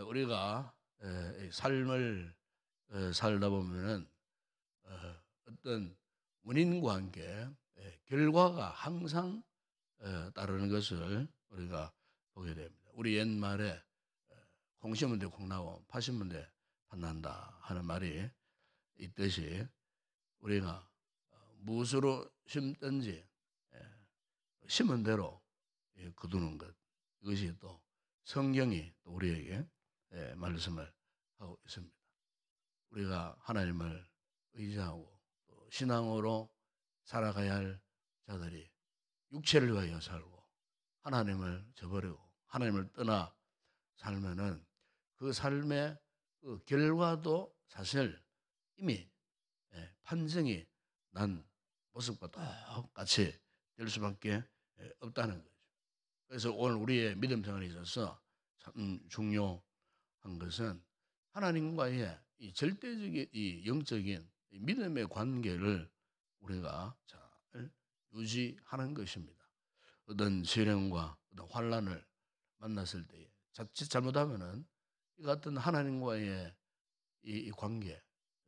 우리가 삶을 살다 보면은 어떤 원인 관계, 결과가 항상 따르는 것을 우리가 보게 됩니다. 우리 옛말에 콩 심은 데 콩 나고 팥 심은 데 팥 난다 하는 말이 있듯이 우리가 무엇으로 심든지 심은 대로 거두는 것, 이것이 또 성경이 또 우리에게 말씀을 하고 있습니다. 우리가 하나님을 의지하고 또 신앙으로 살아가야 할 자들이 육체를 위하여 살고 하나님을 저버리고 하나님을 떠나 살면은 그 삶의 그 결과도 사실 이미 판정이 난 모습과 똑같이 될 수밖에 없다는 거죠. 그래서 오늘 우리의 믿음 생활에 있어서 참 중요한 것은 하나님과의 이 절대적인 이 영적인 이 믿음의 관계를 우리가 잘 유지하는 것입니다. 어떤 시련과 어떤 환난을 만났을 때에 자칫 잘못하면은 이 같은 하나님과의 이 관계,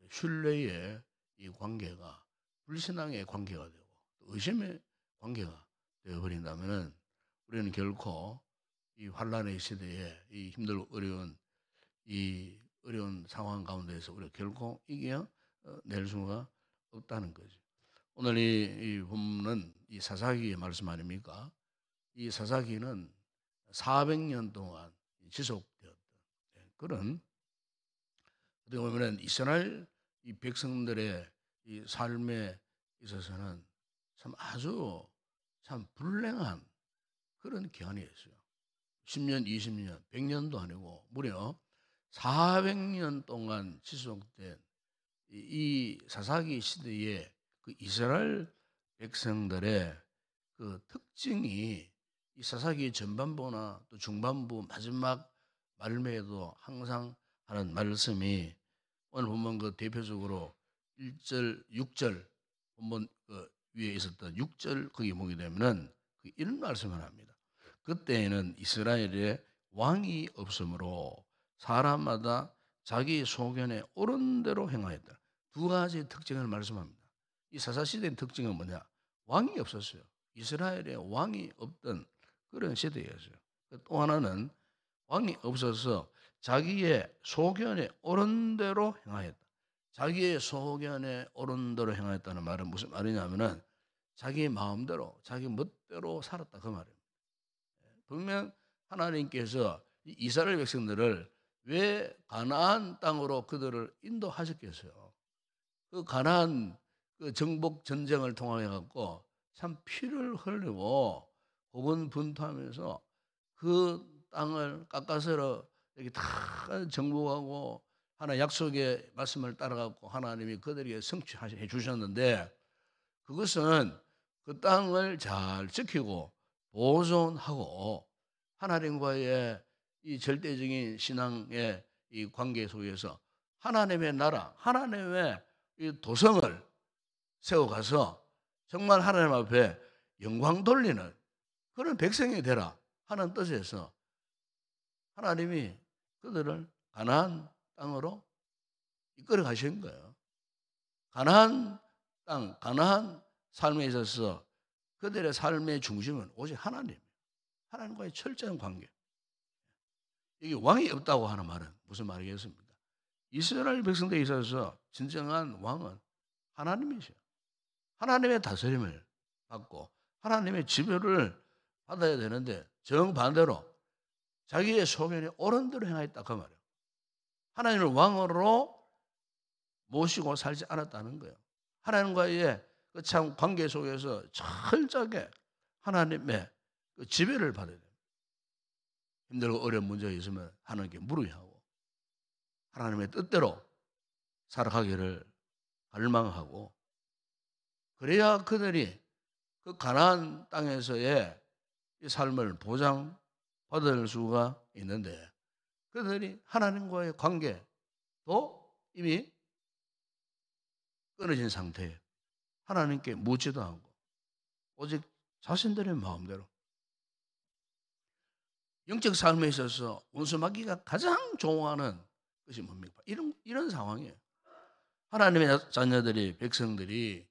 신뢰의 이 관계가 불신앙의 관계가 되고 또 의심의 관계가 되어버린다면은 우리는 결코 이 환난의 시대에 이 힘들고 어려운 상황 가운데서 우리가 결코 이겨낼 수가 없다는 거죠. 오늘 이 본문은 이 사사기의 말씀 아닙니까? 이 사사기는 400년 동안 지속되었던 그런 어떻게 보면 이스라엘 이 백성들의 이 삶에 있어서는 참 아주 참 불행한 그런 기간이었어요. 10년, 20년, 100년도 아니고 무려 400년 동안 지속된 이 사사기 시대의 그 이스라엘 백성들의 그 특징이 이 사사기 전반부나 또 중반부 마지막 말미에도 항상 하는 말씀이 오늘 보면 그 대표적으로 1절, 6절 본문 그 위에 있었던 6절 거기 보게 되면은 그 이런 말씀을 합니다. 그때에는 이스라엘에 왕이 없으므로 사람마다 자기 소견에 옳은 대로 행하였다. 두 가지 특징을 말씀합니다. 이 사사시대의 특징은 뭐냐? 왕이 없었어요. 이스라엘에 왕이 없던 그런 시대였어요. 또 하나는 왕이 없어서 자기의 소견에 옳은 대로 행하였다. 자기의 소견에 옳은 대로 행하였다는 말은 무슨 말이냐면은 자기 마음대로, 자기 멋대로 살았다 그 말이에요. 분명 하나님께서 이스라엘 백성들을 왜 가나안 땅으로 그들을 인도하셨겠어요. 그 가나안 그 정복 전쟁을 통해 갖고 참 피를 흘리고 고군분투하면서 그 땅을 깎아서 이렇게 다 정복하고 하나 약속의 말씀을 따라가고 하나님이 그들에게 성취해 주셨는데 그것은 그 땅을 잘 지키고 보존하고 하나님과의 이 절대적인 신앙의 이 관계 속에서 하나님의 나라, 하나님의 이 도성을 세워가서 정말 하나님 앞에 영광 돌리는 그런 백성이 되라 하는 뜻에서 하나님이 그들을 가나안 땅으로 이끌어 가신 거예요. 가나안 땅, 가나안 삶에 있어서 그들의 삶의 중심은 오직 하나님, 하나님과의 철저한 관계. 여기 왕이 없다고 하는 말은 무슨 말이겠습니까? 이스라엘 백성들에 있어서 진정한 왕은 하나님이셔요. 하나님의 다스림을 받고 하나님의 지배를 받아야 되는데 정반대로 자기의 소견에 옳은 대로 행하였다 그 말이에요. 하나님을 왕으로 모시고 살지 않았다는 거예요. 하나님과의 그 참 관계 속에서 철저하게 하나님의 그 지배를 받아야 돼요. 힘들고 어려운 문제가 있으면 하나님께 물어야하고 하나님의 뜻대로 살아가기를 갈망하고 그래야 그들이 그 가나안 땅에서의 이 삶을 보장받을 수가 있는데 그들이 하나님과의 관계도 이미 끊어진 상태예요. 하나님께 묻지도 않고 오직 자신들의 마음대로 영적 삶에 있어서 원수마귀가 가장 좋아하는 것이 뭡니까? 이런 상황이에요. 하나님의 자녀들이, 백성들이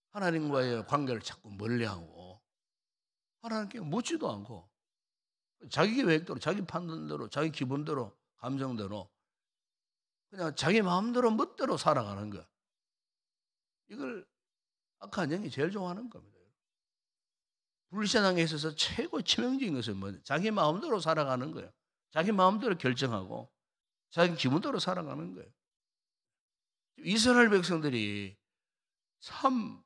하나님과의 관계를 자꾸 멀리하고 하나님께 묻지도 않고 자기 계획대로, 자기 판단대로, 자기 기분대로, 감정대로 그냥 자기 마음대로 멋대로 살아가는 거야. 이걸 악한 영이 제일 좋아하는 겁니다. 불신앙에 있어서 최고 치명적인 것은 뭐냐? 자기 마음대로 살아가는 거예요. 자기 마음대로 결정하고 자기 기분대로 살아가는 거예요. 이스라엘 백성들이 참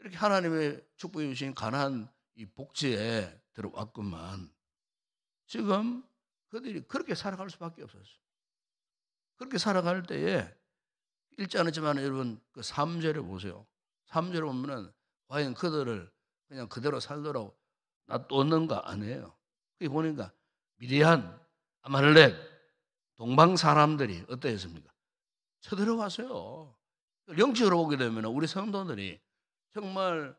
이렇게 하나님의 축복해 주신 가나안 이 복지에 들어왔구만. 지금 그들이 그렇게 살아갈 수밖에 없었어요. 그렇게 살아갈 때에 읽지 않았지만 여러분 그 3절에 보세요. 3절에 보면은 과연 그들을 그냥 그대로 살도록 놔뒀는가 아니에요. 그게 보니까 미디안, 아말렉, 동방 사람들이 어떠했습니까? 쳐들어왔어요. 영적으로 보게 되면 우리 성도들이 정말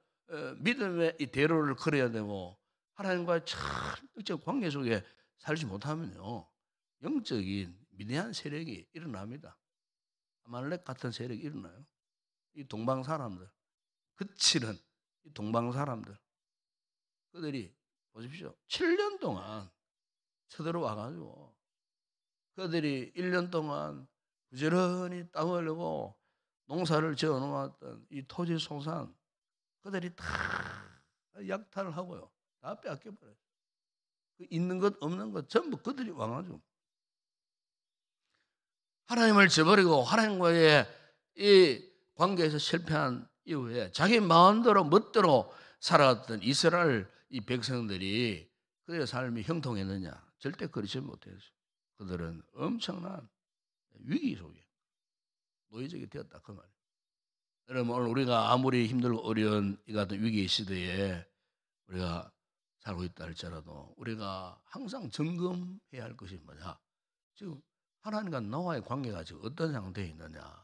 믿음의 이 대로를 걸어야 되고 하나님과의 철저한 관계 속에 살지 못하면요 영적인 미디안 세력이 일어납니다. 아말렉 같은 세력이 일어나요. 이 동방 사람들, 그치는 이 동방 사람들, 그들이 보십시오. 7년 동안 쳐들어와가지고 그들이 1년 동안 부지런히 땅을 내고 농사를 지어놓았던 이 토지 소산 그들이 다 약탈을 하고요. 다 빼앗겨버려요. 있는 것 없는 것 전부 그들이 와가지고 하나님을 저버리고 하나님과의 이 관계에서 실패한 이후에 자기 마음대로 멋대로 살아갔던 이스라엘 이 백성들이 그들의 삶이 형통했느냐? 절대 그렇지 못했어요. 그들은 엄청난 위기 속에 노예적이 되었다 그 말이에요. 여러분 오늘 우리가 아무리 힘들고 어려운 이 같은 위기 시대에 우리가 살고 있다 할지라도 우리가 항상 점검해야 할 것이 뭐냐? 지금 하나님과 나와의 관계가 지금 어떤 상태에 있느냐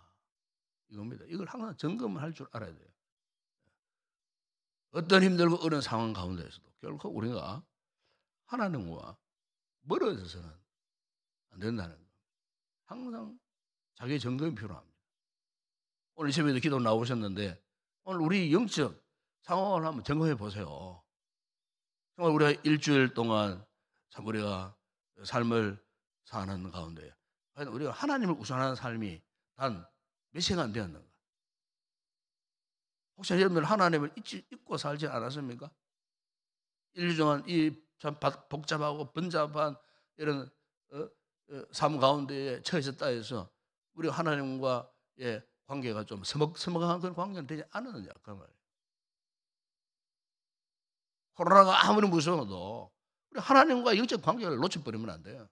이겁니다. 이걸 항상 점검을 할 줄 알아야 돼요. 어떤 힘들고 어려운 상황 가운데서도 결코 우리가 하나님과 멀어져서는 안 된다는 거. 항상 자기 점검이 필요합니다. 오늘 이 새벽에도 기도 나오셨는데 오늘 우리 영적 상황을 한번 점검해 보세요. 정말 우리가 일주일 동안 참 우리가 삶을 사는 가운데 우리가 하나님을 우선하는 삶이 단 몇 시간 되었는가? 혹시 여러분들 하나님을 잊고 살지 않았습니까? 일주 동안 이 참 복잡하고 번잡한 이런 삶 가운데에 처해졌다 해서 우리 하나님과의 관계가 좀 서먹서먹한 그런 관계는 되지 않았느냐 그 말이에요. 코로나가 아무리 무서워도 우리 하나님과 영적 관계를 놓쳐버리면 안 돼요.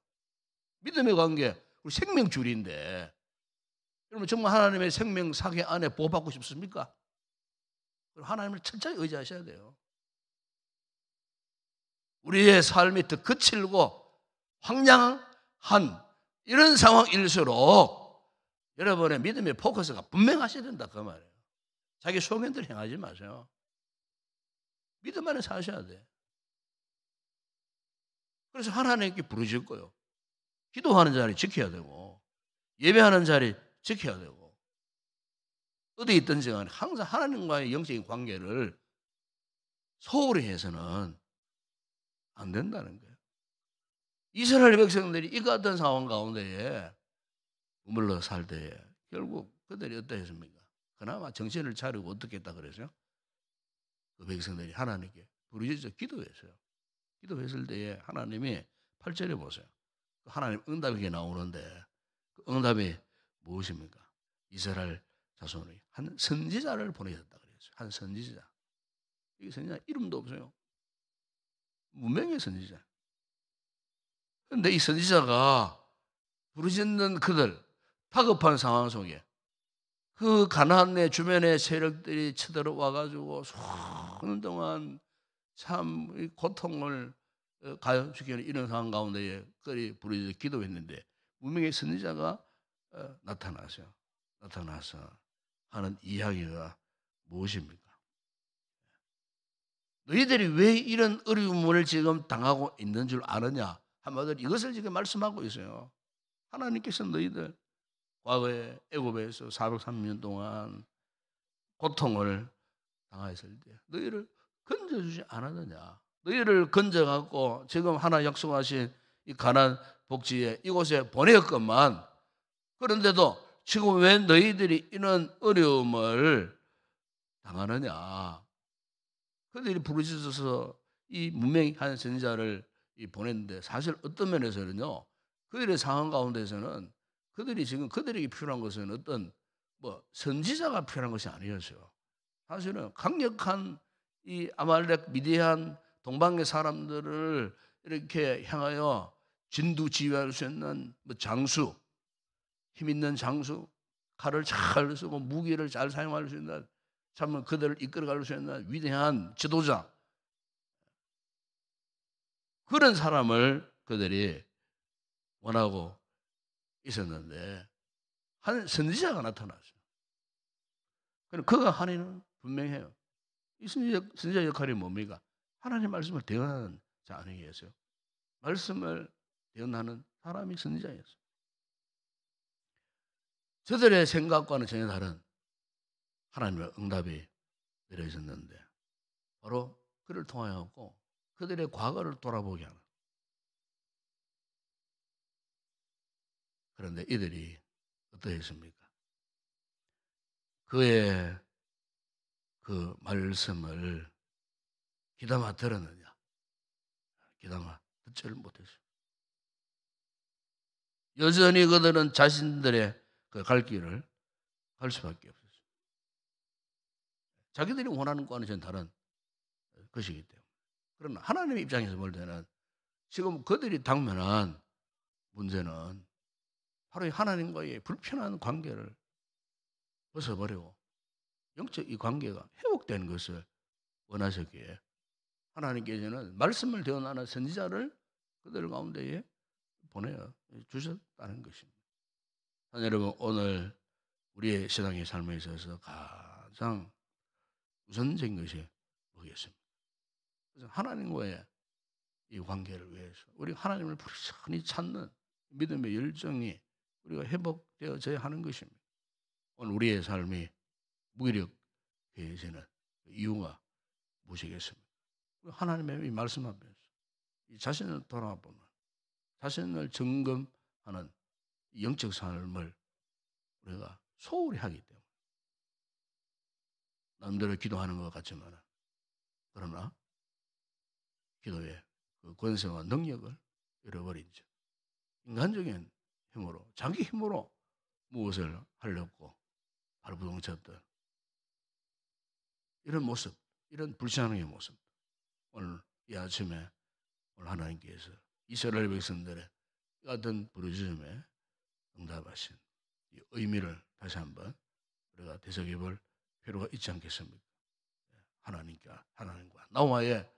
믿음의 관계, 우리 생명줄인데 여러분 정말 하나님의 생명 사계 안에 보호받고 싶습니까? 하나님을 철저히 의지하셔야 돼요. 우리의 삶이 더 거칠고 황량한 이런 상황일수록 여러분의 믿음의 포커스가 분명하셔야 된다 그 말이에요. 자기 소견대로 행하지 마세요. 믿음 안에 사셔야 돼. 그래서 하나님께 부르짖고요. 기도하는 자리 지켜야 되고 예배하는 자리 지켜야 되고 어디 있든지 간에 항상 하나님과의 영적인 관계를 소홀히 해서는 안 된다는 거예요. 이스라엘 백성들이 이 같은 상황 가운데에 머물러 살 때에 결국 그들이 어떠했습니까? 그나마 정신을 차리고 어떻게 했다 그랬어요? 그 백성들이 하나님께 부르짖어 기도했어요. 기도했을 때에 하나님이 8절에 보세요. 하나님 응답이 나오는데 그 응답이 무엇입니까? 이스라엘 자손이 한 선지자를 보내셨다 그랬어요. 한 선지자. 이 선지자 이름도 없어요. 무명의 선지자. 그런데 이 선지자가 부르짖는 그들 다급한 상황 속에 그 가나안의 주변의 세력들이 쳐들어와 가지고 수년 동안 참 고통을 가중시키는 이런 상황 가운데에 그들이 부르짖어 기도했는데 무명의 선지자가 나타나서 하는 이야기가 무엇입니까? 너희들이 왜 이런 어려움을 지금 당하고 있는 줄 아느냐? 한마디로 이것을 지금 말씀하고 있어요. 하나님께서 너희들 과거에 애굽에서 430년 동안 고통을 당하였을 때 너희를 건져주지 않았느냐? 너희를 건져갖고 지금 하나 약속하신 이 가나안 복지에 이곳에 보내었건만, 그런데도 지금 왜 너희들이 이런 어려움을 당하느냐? 그들이 부르짖어서 이 무명한 선지자를 보냈는데, 사실 어떤 면에서는요, 그들의 상황 가운데서는 그들이 지금 그들에게 필요한 것은 어떤 뭐 선지자가 필요한 것이 아니었어요. 사실은 강력한 이 아말렉 미디안 동방의 사람들을 이렇게 향하여 진두지휘할 수 있는 뭐 장수, 힘 있는 장수, 칼을 잘 쓰고 무기를 잘 사용할 수 있는, 참 그들을 이끌어갈 수 있는 위대한 지도자, 그런 사람을 그들이 원하고 있었는데 한 선지자가 나타났어요. 그럼 그가 하는 분명해요. 이 선지자 역할이 뭡니까? 하나님 말씀을 대언하는 자 아니겠어요? 말씀을 대언하는 사람이 선지자였어요. 저들의 생각과는 전혀 다른 하나님의 응답이 내려졌는데, 바로 그를 통하여 그들의 과거를 돌아보게 하는. 그런데 이들이 어떠했습니까? 그의 그 말씀을 귀담아 들었느냐? 귀담아 듣지를 못했어요. 여전히 그들은 자신들의 그 갈 길을 갈 수밖에 없었어요. 자기들이 원하는 것과는 전혀 다른 것이기 때문에. 그러나 하나님의 입장에서 볼 때는 지금 그들이 당면한 문제는 바로 하나님과의 불편한 관계를 벗어버리고 영적 이 관계가 회복되는 것을 원하셨기에 하나님께서는 말씀을 대언하는 선지자를 그들 가운데에 보내어 주셨다는 것입니다. 여러분, 오늘 우리의 신앙의 삶에 있어서 가장 우선적인 것이 뭐겠습니까? 그래서 하나님과의 이 관계를 위해서 우리 하나님을 부지런히 찾는 믿음의 열정이 우리가 회복되어져야 하는 것입니다. 오늘 우리의 삶이 무기력해지는 이유가 무엇이겠습니까? 하나님의 이 말씀 앞에서 이 자신을 돌아보는, 자신을 점검하는 영적 삶을 우리가 소홀히 하기 때문에, 남들을 기도하는 것 같지만 그러나 기도의 그 권세와 능력을 잃어버린 죠. 인간적인 힘으로, 자기 힘으로 무엇을 하려고 발부동쳤던 이런 모습, 이런 불신앙의 모습, 오늘 이 아침에 오늘 하나님께서 이스라엘 백성들의 같은 부르짖음에 응답하신 이 의미를 다시 한번 우리가 되새겨볼 필요가 있지 않겠습니까? 하나님과 나와의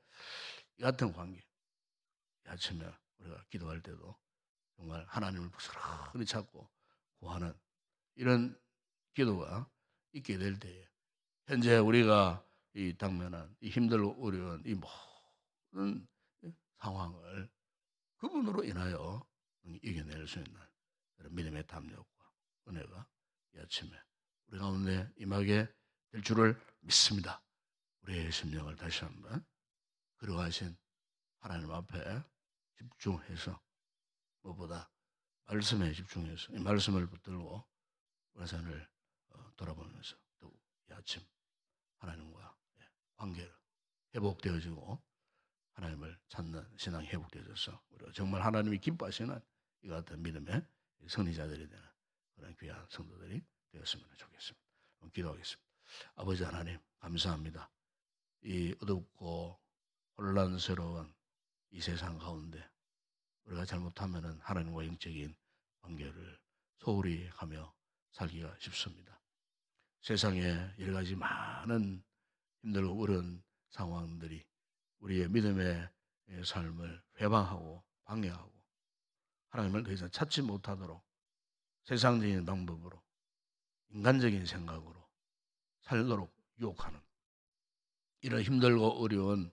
이 같은 관계, 이 아침에 우리가 기도할 때도 정말 하나님을 부스러니 찾고 구하는 이런 기도가 있게 될 때에, 현재 우리가 이 당면한 이 힘들고 어려운 이 모든 상황을 그분으로 인하여 이겨낼 수 있는 그런 믿음의 담력과 은혜가 이 아침에 우리 가운데 임하게 될 줄을 믿습니다. 우리의 심령을 다시 한번 그러하신 하나님 앞에 집중해서, 무엇보다 말씀에 집중해서 이 말씀을 붙들고 우리 삶을 돌아보면서 또 이 아침 하나님과 관계를 회복되어지고 하나님을 찾는 신앙이 회복되어져서 우리가 정말 하나님이 기뻐하시는 이 같은 믿음의 승리자들이 되는 그런 귀한 성도들이 되었으면 좋겠습니다. 기도하겠습니다. 아버지 하나님, 감사합니다. 이 어둡고 혼란스러운 이 세상 가운데 우리가 잘못하면 하나님과 영적인 관계를 소홀히 하며 살기가 쉽습니다. 세상에 여러 가지 많은 힘들고 어려운 상황들이 우리의 믿음의 삶을 회방하고 방해하고 하나님을 더 이상 찾지 못하도록 세상적인 방법으로, 인간적인 생각으로 살도록 유혹하는 이런 힘들고 어려운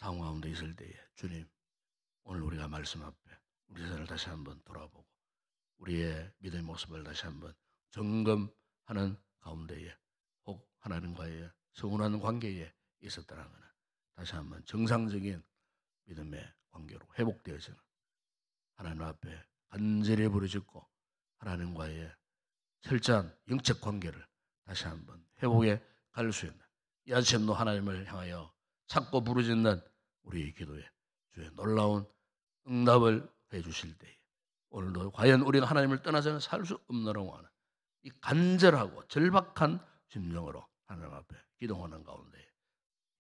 상황 가운데 있을 때에 주님, 오늘 우리가 말씀 앞에 우리 자신을 다시 한번 돌아보고 우리의 믿음의 모습을 다시 한번 점검하는 가운데에 혹 하나님과의 서운한 관계에 있었다는 것은 다시 한번 정상적인 믿음의 관계로 회복되어지는, 하나님 앞에 간절히 부르짖고 하나님과의 철저한 영적 관계를 다시 한번 회복해 갈 수 있는, 이 아침도 하나님을 향하여 찾고 부르짖는 우리의 기도에 주의 놀라운 응답을 해 주실 때에 오늘도 과연 우리가 하나님을 떠나서는 살 수 없노라고 하는 이 간절하고 절박한 심령으로 하나님 앞에 기도하는 가운데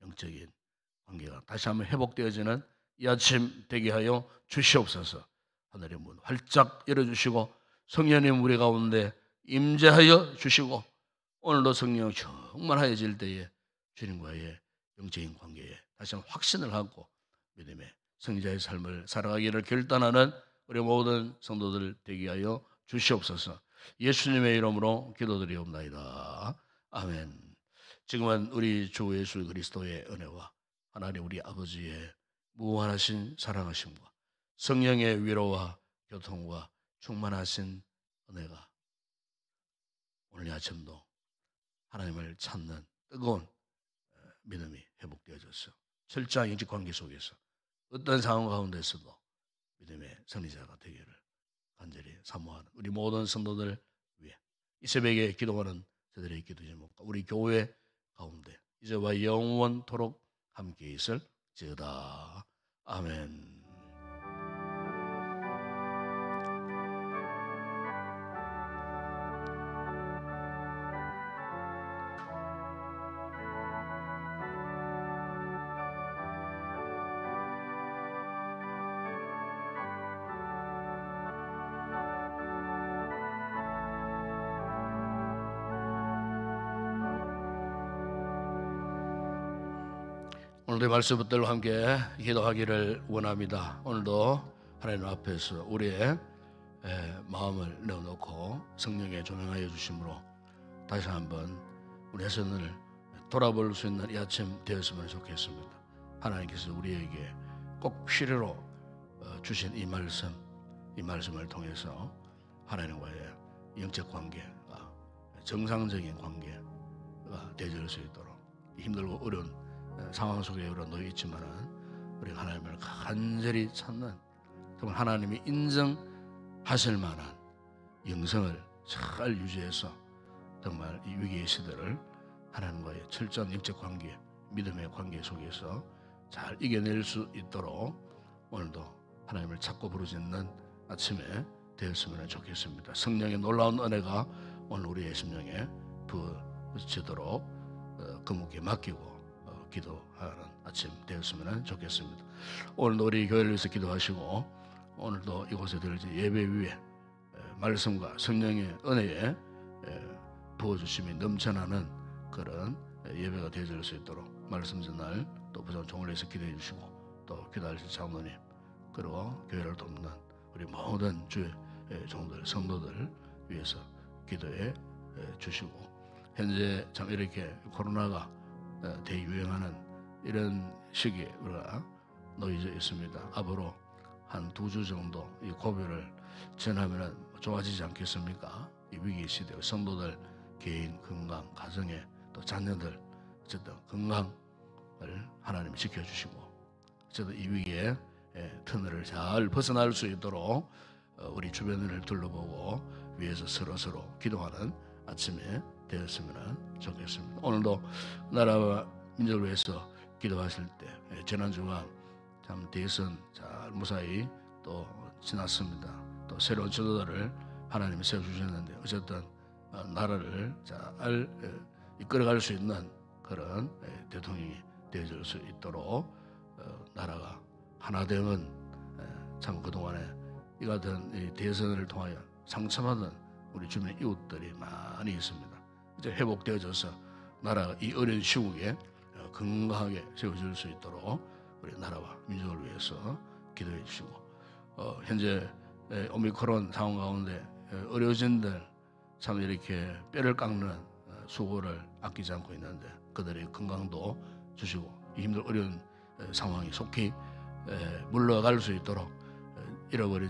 영적인 관계가 다시 한번 회복되어지는 이 아침 되게 하여 주시옵소서. 하늘의 문 활짝 열어주시고 성령님 우리 가운데 임재하여 주시고 오늘도 성령 충만하여질 때에 주님과의 영적인 관계에 다시 한번 확신을 하고 믿음의 성자의 삶을 살아가기를 결단하는 우리 모든 성도들 되게 하여 주시옵소서. 예수님의 이름으로 기도드리옵나이다. 아멘. 지금은 우리 주 예수 그리스도의 은혜와 하나님 우리 아버지의 무한하신 사랑하심과 성령의 위로와 교통과 충만하신 은혜가 오늘 아침도 하나님을 찾는 뜨거운 믿음이 회복되어져서 철저한 영적 관계 속에서 어떤 상황 가운데서도 믿음의 승리자가 되기를 간절히 사모하는 우리 모든 성도들 위해 이 새벽에 기도하는 저들의 기도 제목과 우리 교회 가운데 이제와 영원토록 함께 있을지어다. 아멘. 오늘의 말씀 붙들고 함께 기도하기를 원합니다. 오늘도 하나님 앞에서 우리의 마음을 내어놓고 성령에 조명하여 주심으로 다시 한번 우리의 손을 돌아볼 수 있는 이 아침 되었으면 좋겠습니다. 하나님께서 우리에게 꼭 필요로 주신 이 말씀을 통해서 하나님과의 영적 관계가 정상적인 관계가 되어질 수 있도록 힘들고 어려운 상황 속에 놓여 있지만은 우리가 하나님을 간절히 찾는, 정말 하나님이 인정하실 만한 영성을 잘 유지해서 정말 이 위기의 시대를 하나님과의 철저한 영적 관계, 믿음의 관계 속에서 잘 이겨낼 수 있도록 오늘도 하나님을 찾고 부르짖는 아침에 되었으면 좋겠습니다. 성령의 놀라운 은혜가 오늘 우리의 심령에 부어지도록 그분께 맡기고 기도하는 아침 되었으면 좋겠습니다. 오늘도 우리 교회를 위해서 기도하시고 오늘도 이곳에 들어진 예배 위에 말씀과 성령의 은혜에 부어주심이 넘쳐나는 그런 예배가 되어질 수 있도록 말씀 전날 또 부장 종을 위해서 기도해 주시고 또 기도하실 장로님 그리고 교회를 돕는 우리 모든 주의 종들 성도들 위해서 기도해 주시고, 현재 참 이렇게 코로나가 대유행하는 이런 시기에 우리가 놓여져 있습니다. 앞으로 한 2주 정도 이 고비를 지나면 좋아지지 않겠습니까? 이 위기 시대 성도들 개인 건강, 가정에 또 자녀들 어쨌든 건강을 하나님이 지켜주시고 어쨌든 이 위기의 터널을 잘 벗어날 수 있도록 우리 주변을 둘러보고 위에서 서로 기도하는 아침에 되었으면 좋겠습니다. 오늘도 나라와 민족을 위해서 기도하실 때 지난주가 참 대선 잘 무사히 또 지났습니다. 또 새로운 지도자를 하나님이 세워주셨는데 어쨌든 나라를 잘 이끌어갈 수 있는 그런 대통령이 되어질 수 있도록 나라가 하나 되면 참 그동안에 이 같은 대선을 통하여 상처받은 우리 주변 이웃들이 많이 있습니다. 이제 회복되어져서 나라가 이 어려운 시국에 건강하게 세워질 수 있도록 우리 나라와 민족을 위해서 기도해 주시고 현재 오미크론 상황 가운데 의료진들 참 이렇게 뼈를 깎는 수고를 아끼지 않고 있는데 그들의 건강도 주시고 이 힘든 어려운 상황이 속히 물러갈 수 있도록 잃어버린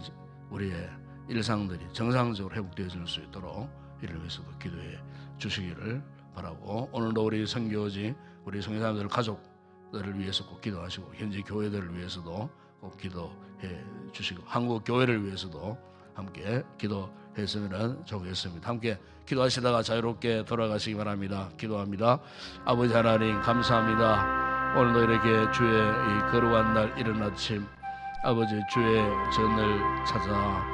우리의 일상들이 정상적으로 회복되어질 수 있도록 이를 위해서도 기도해 주시기를 바라고, 오늘도 우리 선교지 우리 성교사님들 가족들을 위해서 꼭 기도하시고 현지 교회들을 위해서도 꼭 기도해 주시고 한국 교회를 위해서도 함께 기도했으면 좋겠습니다. 함께 기도하시다가 자유롭게 돌아가시기 바랍니다. 기도합니다. 아버지 하나님 감사합니다. 오늘도 이렇게 주의 이 거룩한 날 이른 아침 아버지 주의 전을 찾아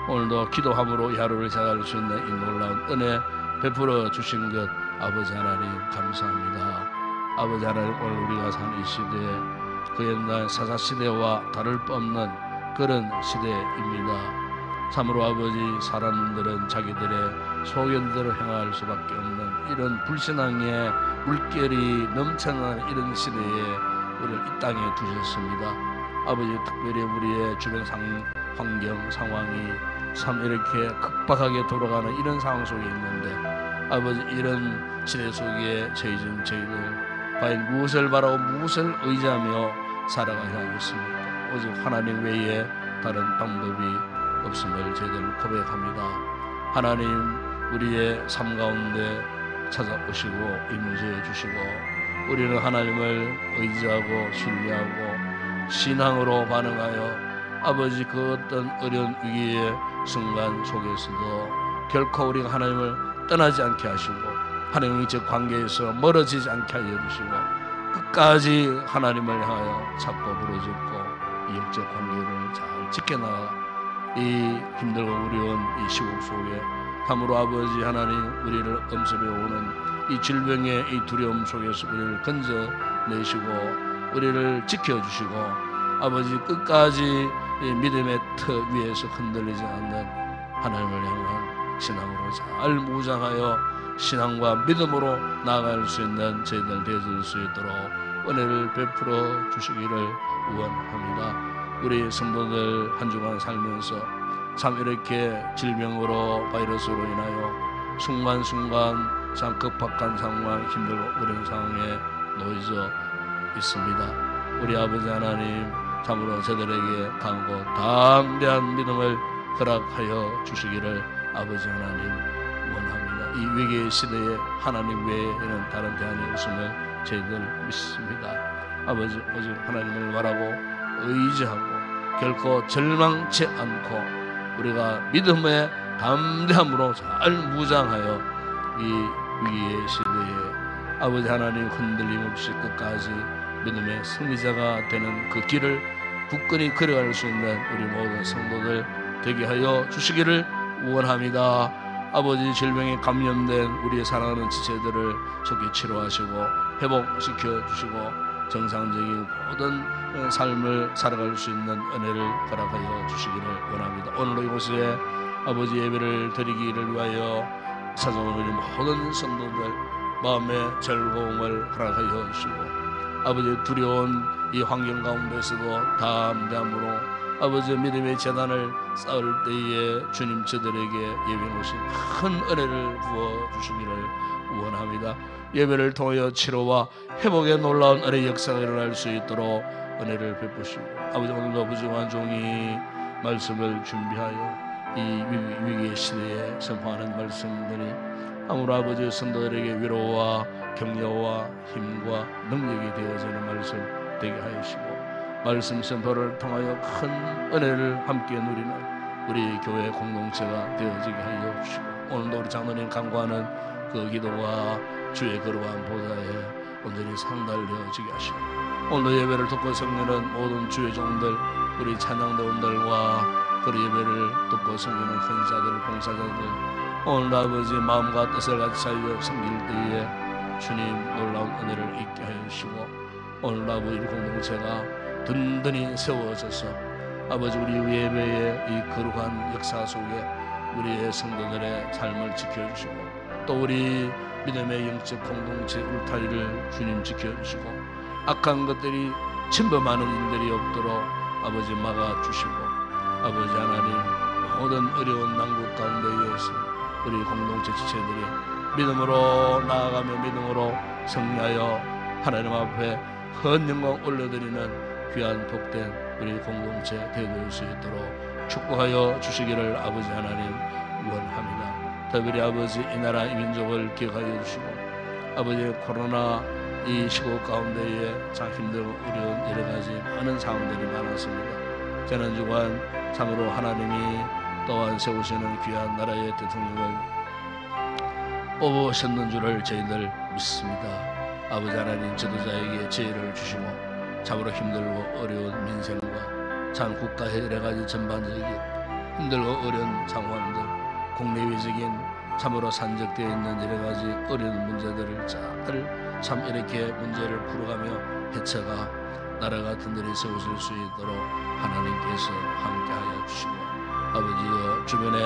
오늘도 기도함으로 이 하루를 시작할 수 있는 이 놀라운 은혜 베풀어 주신 것 아버지 하나님 감사합니다. 아버지 하나님 오늘 우리가 사는 이 시대에 그 옛날 사사시대와 다를 바 없는 그런 시대입니다. 참으로 아버지 사람들은 자기들의 소견대로 행할 수밖에 없는 이런 불신앙의 물결이 넘쳐나는 이런 시대에 우리를 이 땅에 두셨습니다. 아버지 특별히 우리의 주변 환경 상황이 참 이렇게 급박하게 돌아가는 이런 상황 속에 있는데 아버지 이런 시대 속에 저희들 과연 무엇을 바라고 무엇을 의지하며 살아가야 하겠습니까? 오직 하나님 외에 다른 방법이 없음을 저희들 고백합니다. 하나님 우리의 삶 가운데 찾아오시고 임재해 주시고 우리는 하나님을 의지하고 신뢰하고 신앙으로 반응하여 아버지 그 어떤 어려운 위기의 순간 속에서도 결코 우리가 하나님을 떠나지 않게 하시고 하나님의 관계에서 멀어지지 않게 하여 주시고 끝까지 하나님을 향하여 찾고 부르짖고 이 영적 관계를 잘 지켜나가 이 힘들고 어려운 이 시국 속에 참으로 아버지 하나님 우리를 엄습해 오는 이 질병의 이 두려움 속에서 우리를 건져내시고 우리를 지켜주시고 아버지 끝까지 이 믿음의 터 위에서 흔들리지 않는 하나님을 향한 신앙으로 잘 무장하여 신앙과 믿음으로 나아갈 수 있는 저희들 되어질 수 있도록 은혜를 베풀어 주시기를 원합니다. 우리 성도들 한 주간 살면서 참 이렇게 질병으로 바이러스로 인하여 순간순간 참 급박한 상황 힘들고 어려운 상황에 놓여져 있습니다. 우리 아버지 하나님 참으로 저들에게 강고 담대한 믿음을 허락하여 주시기를 아버지 하나님 원합니다. 이 위기의 시대에 하나님 외에는 다른 대안이 없음을 저희들 믿습니다. 아버지 오직 하나님을 바라고 의지하고 결코 절망치 않고 우리가 믿음의 담대함으로 잘 무장하여 이 위기의 시대에 아버지 하나님 흔들림 없이 끝까지 믿음의 승리자가 되는 그 길을 굳건히 걸어갈 수 있는 우리 모든 성도들 되게 하여 주시기를 원합니다. 아버지 질병에 감염된 우리의 사랑하는 지체들을 속히 치료하시고 회복시켜 주시고 정상적인 모든 삶을 살아갈 수 있는 은혜를 허락하여 주시기를 원합니다. 오늘 이곳에 아버지 예배를 드리기를 위하여 찾아온 우리 모든 성도들 마음의 즐거움을 허락하여 주시고 아버지 두려운 이 환경 가운데서도 담대함으로 아버지 믿음의 재단을 쌓을 때에 주님 저들에게 예배 오신 큰 은혜를 부어주시기를 원합니다. 예배를 통하여 치료와 회복의 놀라운 은혜 역사가 일어날 수 있도록 은혜를 베푸시고 아버지 오늘도 부정한 종이 말씀을 준비하여 이 위기의 시대에 선포하는 말씀들이 아무로 아버지 성도들에게 위로와 격려와 힘과 능력이 되어지는 말씀 되게 하시고 말씀 선포를 통하여 큰 은혜를 함께 누리는 우리 교회 공동체가 되어지게 하여 주시고 오늘도 우리 장로님 간구하는 그 기도가 주의 거룩한 보좌에 온전히 상달되어지게 하시고 오늘 예배를 듣고 섬기는 모든 주의 종들 우리 찬양대원들과 그 예배를 듣고 섬기는 헌자들 봉사자들 오늘 아버지 마음과 뜻을 같이 하여 섬길 때에 주님 놀라운 은혜를 있게 하여 주시고 오늘 아버지 공동체가 든든히 세워져서 아버지 우리 예배의 이 거룩한 역사 속에 우리의 성도들의 삶을 지켜주시고 또 우리 믿음의 영적 공동체 울타리를 주님 지켜주시고 악한 것들이 침범하는 일들이 없도록 아버지 막아주시고 아버지 하나님 모든 어려운 난국 가운데에서 우리 공동체 지체들이 믿음으로 나아가며 믿음으로 승리하여 하나님 앞에 큰 영광 올려드리는 귀한 복된 우리 공동체 되어줄 수 있도록 축복하여 주시기를 아버지 하나님 원합니다. 특별히 아버지 이 나라 이 민족을 기억하여 주시고 아버지 코로나 이 시국 가운데에 참 힘들고 어려운 여러 가지 많은 상황들이 많았습니다. 지난주간 참으로 하나님이 또한 세우시는 귀한 나라의 대통령을 뽑으셨는 줄을 저희들 믿습니다. 아버지 하나님 지도자에게 지혜를 주시고 참으로 힘들고 어려운 민생과 참 국가의 여러 가지 전반적인 힘들고 어려운 상황들, 국내외적인 참으로 산적되어 있는 여러 가지 어려운 문제들을 잘 참 이렇게 문제를 풀어가며 헤쳐가 나라 같은 데를 세워질 수 있도록 하나님께서 함께하여 주시고 아버지여 주변에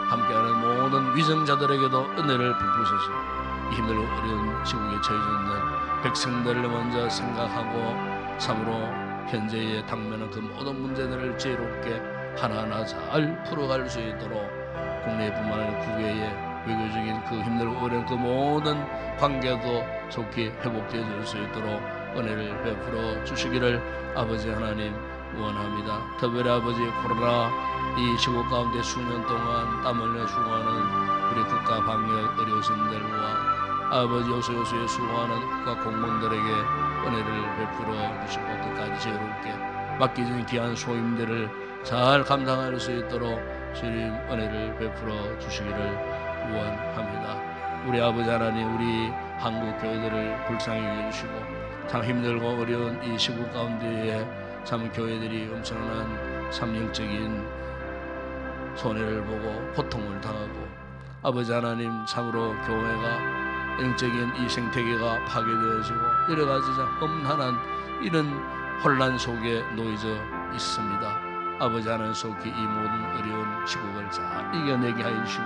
함께하는 모든 위정자들에게도 은혜를 베푸셔서 이 힘들고 어려운 시국에 처해져 있는 백성들을 먼저 생각하고 참으로 현재에 당면한 그 모든 문제들을 지혜롭게 하나하나 잘 풀어갈 수 있도록 국내뿐만 아니라 국외의 외교적인 그 힘들고 어려운 그 모든 관계도 좋게 회복되어 줄 수 있도록 은혜를 베풀어 주시기를 아버지 하나님 원합니다. 특별히 아버지 코로나 이 시국 가운데 수년 동안 땀 흘려 수고하는 우리 국가 방역 의료진들과 아버지 요소요소에 수고하는 국가 공무원들에게 은혜를 베풀어 주시고 끝까지 지혜롭게 맡기진 귀한 소임들을 잘 감당할 수 있도록 주님 은혜를 베풀어 주시기를 원합니다. 우리 아버지 하나님 우리 한국 교회들을 불쌍히 여기시고 참 힘들고 어려운 이 시국 가운데에 참 교회들이 엄청난 참 영적인 손해를 보고 고통을 당하고 아버지 하나님 참으로 교회가 영적인 이 생태계가 파괴되어지고 여러 가지 참 험난한 이런 혼란 속에 놓여져 있습니다. 아버지 하나님 속히 이 모든 어려운 시국을 잘 이겨내게 하여 주시고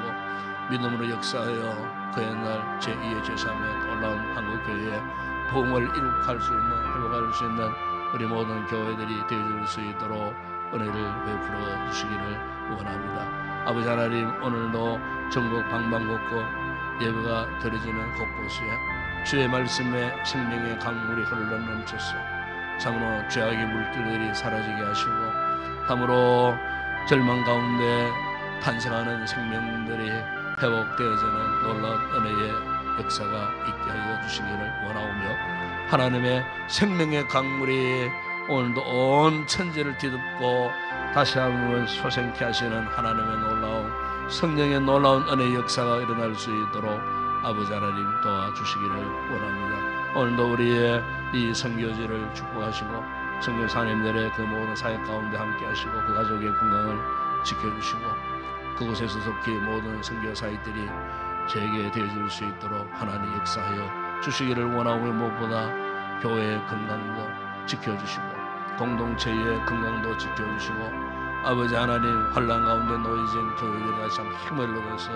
믿음으로 역사하여 그 옛날 제2의 제3의 놀라운 한국교회의 부흥을 이룩할 수 있는 회복할 수 있는 우리 모든 교회들이 되어줄 수 있도록 은혜를 베풀어 주시기를 원합니다. 아버지 하나님 오늘도 전국 방방곡곡 예배가 드려지는 곳곳에 주의 말씀에 생명의 강물이 흘러넘쳐서 참으로 죄악의 물길들이 사라지게 하시고 참으로 절망 가운데 탄생하는 생명들이 회복되어지는 놀라운 은혜의 역사가 있게 하여 주시기를 원하오며 하나님의 생명의 강물이 오늘도 온 천지를 뒤덮고 다시 한번 소생케 하시는 하나님의 놀라운 성령의 놀라운 은혜의 역사가 일어날 수 있도록 아버지 하나님 도와주시기를 원합니다. 오늘도 우리의 이 선교지를 축복하시고 선교사님들의 그 모든 사역 가운데 함께 하시고 그 가족의 건강을 지켜주시고 그곳에서 속히 모든 선교사역들이 제게 되어줄 수 있도록 하나님 역사하여 주시기를 원하오며 무엇보다 교회의 건강도 지켜주시고 공동체의 건강도 지켜주시고 아버지 하나님 환난 가운데 놓여진 교회들이 다시 한번 힘을 얻어서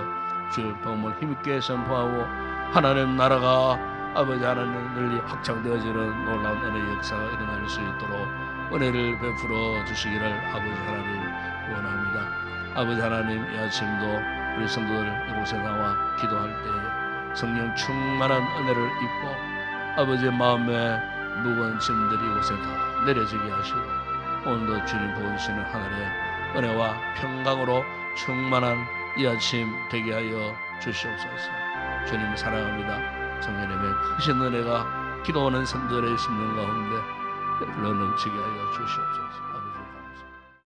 주의 복음을 힘있게 선포하고 하나님 나라가 아버지 하나님 널리 확장되어지는 놀라운 은혜의 역사가 일어날 수 있도록 은혜를 베풀어 주시기를 아버지 하나님 원합니다. 아버지 하나님 이 아침도 우리 성도들 이곳에 나와 기도할 때에 성령 충만한 은혜를 입고 아버지의 마음에 무거운 짐들이 이곳에 다 내려지게 하시고 오늘도 주님 보여주시는 하늘의 은혜와 평강으로 충만한 이 아침 되게 하여 주시옵소서. 주님 사랑합니다. 성령님의 크신 은혜가 기도하는 성도들의 심령 가운데 흘러 넘치게 하여 주시옵소서.